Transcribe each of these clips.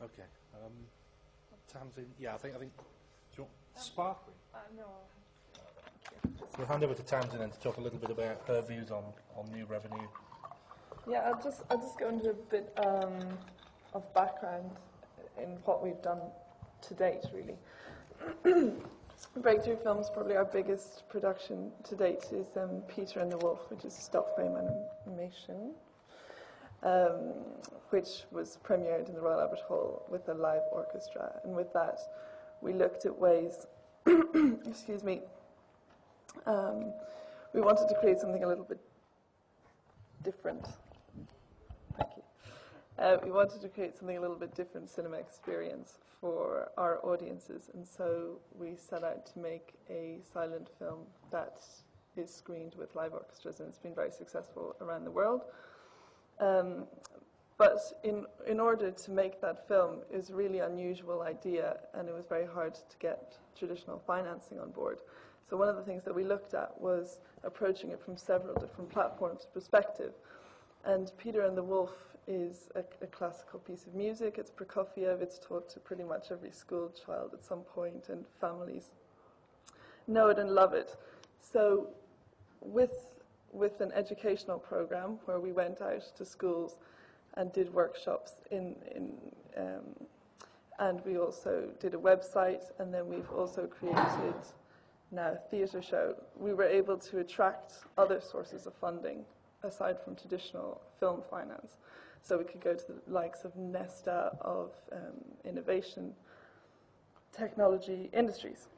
Okay. Tamsin, yeah, I think. Do you want sparkling? No. We'll hand over to Tamsin and to talk a little bit about her views on new revenue. Yeah, I'll just go into a bit of background in what we've done to date, really. BreakThru Films, probably our biggest production to date, is Peter and the Wolf, which is a stop frame animation, which was premiered in the Royal Albert Hall with a live orchestra. And with that, we looked at ways, excuse me, we wanted to create something a little bit different. Thank you. We wanted to create something a little bit different cinema experience for our audiences, and so we set out to make a silent film that is screened with live orchestras, and it's been very successful around the world. But in order to make that film, it was a really unusual idea, and it was very hard to get traditional financing on board. So one of the things that we looked at was approaching it from several different platforms' perspective. And Peter and the Wolf is a classical piece of music. It's Prokofiev. It's taught to pretty much every school child at some point, and families know it and love it. So with an educational program where we went out to schools and did workshops and we also did a website, and then we've also created now a theatre show. We were able to attract other sources of funding aside from traditional film finance. So we could go to the likes of Nesta, of innovation, technology industries.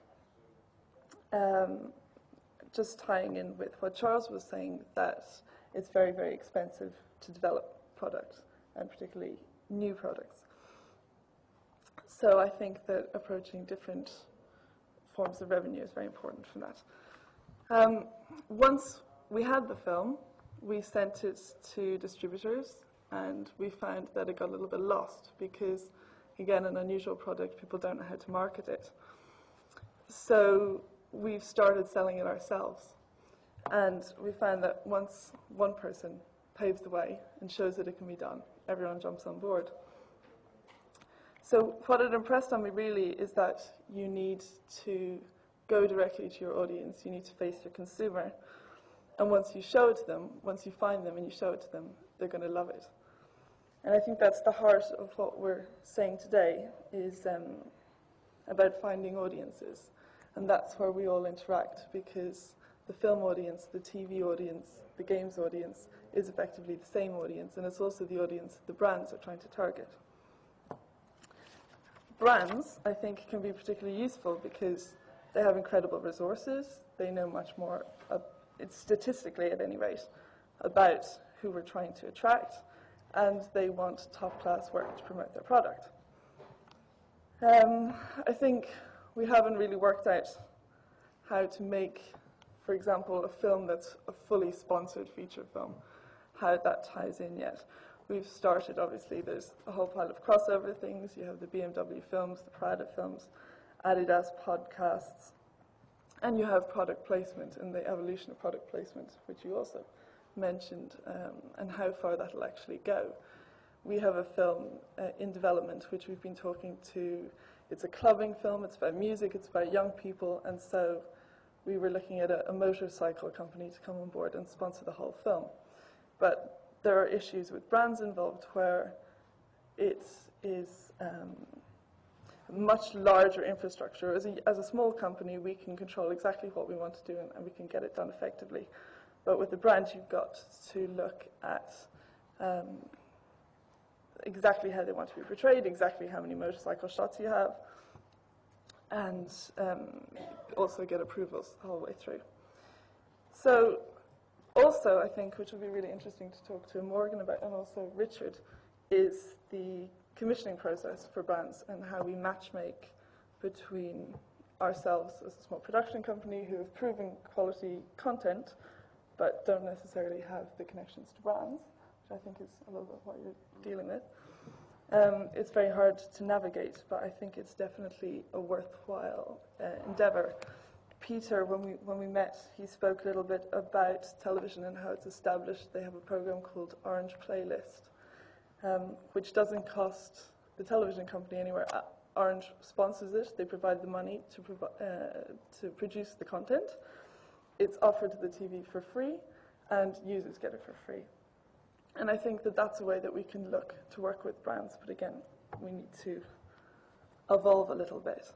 Just tying in with what Charles was saying, that it's very, very expensive to develop products, and particularly new products. So I think that approaching different forms of revenue is very important for that. Once we had the film, we sent it to distributors, and we found that it got a little bit lost because, again, an unusual product, people don't know how to market it. So we've started selling it ourselves, and we found that once one person paves the way and shows that it can be done, everyone jumps on board. So what it impressed on me really is that you need to go directly to your audience, you need to face your consumer. And once you show it to them, once you find them and you show it to them, they're going to love it. And I think that's the heart of what we're saying today, is about finding audiences. And that's where we all interact, because the film audience, the TV audience, the games audience is effectively the same audience, and it's also the audience the brands are trying to target. Brands, I think, can be particularly useful because they have incredible resources, they know much more it's statistically, at any rate, about who we're trying to attract, and they want top-class work to promote their product. I think we haven't really worked out how to make, for example, a film that's a fully sponsored feature film, how that ties in yet. We've started, obviously, there's a whole pile of crossover things. You have the BMW films, the Prada films, Adidas podcasts, and you have product placement and the evolution of product placement, which you also mentioned, and how far that will actually go. We have a film in development which we've been talking to. It's a clubbing film, it's about music, it's about young people, and so we were looking at a motorcycle company to come on board and sponsor the whole film. But there are issues with brands involved where it is much larger infrastructure. As a small company, we can control exactly what we want to do, and we can get it done effectively. But with the brand, you've got to look at exactly how they want to be portrayed, exactly how many motorcycle shots you have, and also get approvals the whole way through. So also, I think, which will be really interesting to talk to Morgan about, and also Richard, is the commissioning process for brands and how we matchmake between ourselves as a small production company who have proven quality content but don't necessarily have the connections to brands, which I think is a little bit what you're dealing with. It's very hard to navigate, but I think it's definitely a worthwhile endeavour. Peter, when we met, he spoke a little bit about television and how it's established. They have a program called Orange Playlist, which doesn't cost the television company anywhere, Orange sponsors it. They provide the money to produce the content. It's offered to the TV for free, and users get it for free. And I think that that's a way that we can look to work with brands, but again, we need to evolve a little bit.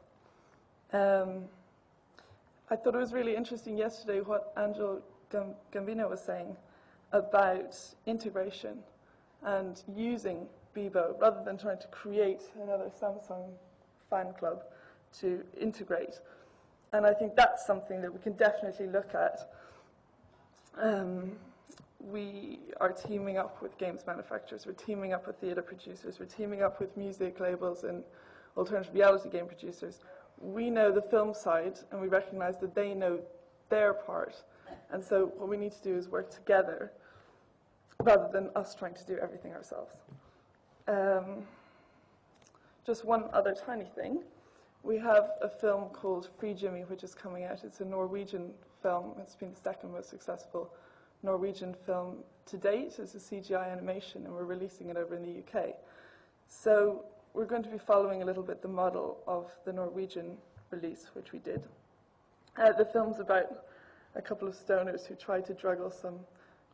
I thought it was really interesting yesterday what Angelo Gambino was saying about integration and using Bebo, rather than trying to create another Samsung fan club, to integrate. And I think that's something that we can definitely look at. We are teaming up with games manufacturers, we're teaming up with theatre producers, we're teaming up with music labels and alternative reality game producers. We know the film side, and we recognize that they know their part. And so what we need to do is work together, rather than us trying to do everything ourselves. Just one other tiny thing. We have a film called Free Jimmy, which is coming out. It's a Norwegian film. It's been the second most successful Norwegian film to date. It's a CGI animation, and we're releasing it over in the UK. So we're going to be following a little bit the model of the Norwegian release, which we did. The film's about a couple of stoners who try to juggle some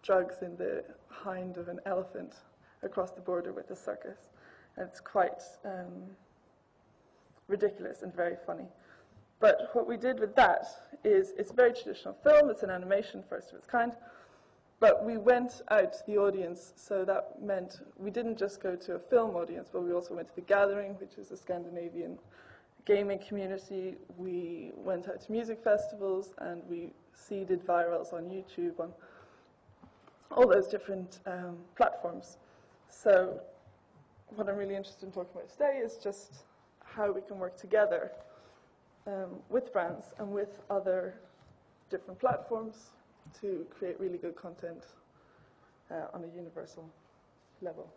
drugs in the hind of an elephant across the border with a circus. And it's quite ridiculous and very funny. But what we did with that is, it's a very traditional film, it's an animation, first of its kind, but we went out to the audience, so that meant we didn't just go to a film audience, but we also went to The Gathering, which is a Scandinavian gaming community. We went out to music festivals, and we seeded virals on YouTube, on all those different platforms. So what I'm really interested in talking about today is just how we can work together with brands and with other different platforms to create really good content on a universal level.